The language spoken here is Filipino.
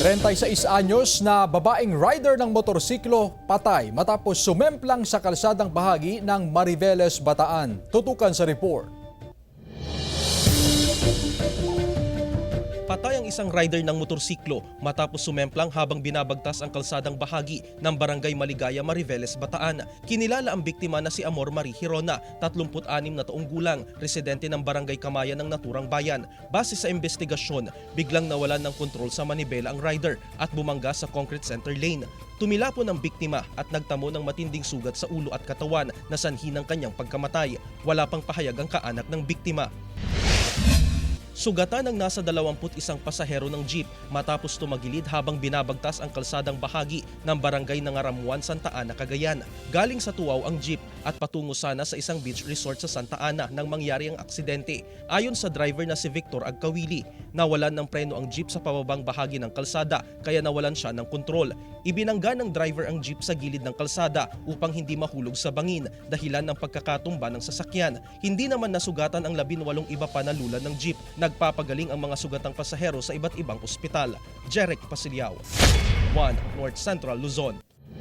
36 anyos na babaeng rider ng motorsiklo patay matapos sumemplang sa kalsadang bahagi ng Mariveles, Bataan. Tutukan sa report. Patay ang isang rider ng motorsiklo matapos sumemplang habang binabagtas ang kalsadang bahagi ng Barangay Maligaya, Mariveles, Bataan. Kinilala ang biktima na si Amor Marie Hirona, 36 na taong gulang, residente ng Barangay Kamayan ng naturang bayan. Base sa investigasyon, biglang nawalan ng kontrol sa manibela ang rider at bumangga sa concrete center lane. Tumilapon ang biktima at nagtamo ng matinding sugat sa ulo at katawan na sanhi ng kanyang pagkamatay. Wala pang pahayag ang kaanak ng biktima. Sugatan ang nasa 21 pasahero ng jeep matapos tumagilid habang binabagtas ang kalsadang bahagi ng barangay ng Aramuan, Santa Ana, Cagayan. Galing sa Tuaw ang jeep at patungo sana sa isang beach resort sa Santa Ana nang mangyari ang aksidente. Ayon sa driver na si Victor Agkawili, nawalan ng preno ang jeep sa pababang bahagi ng kalsada kaya nawalan siya ng kontrol. Ibinangga ng driver ang jeep sa gilid ng kalsada upang hindi mahulog sa bangin dahilan ng pagkakatumba ng sasakyan. Hindi naman nasugatan ang 18 iba pa na lula ng jeep. Nagpapagaling ang mga sugatang pasahero sa iba't ibang ospital. Jeric Pasiliao, 1 North Central Luzon.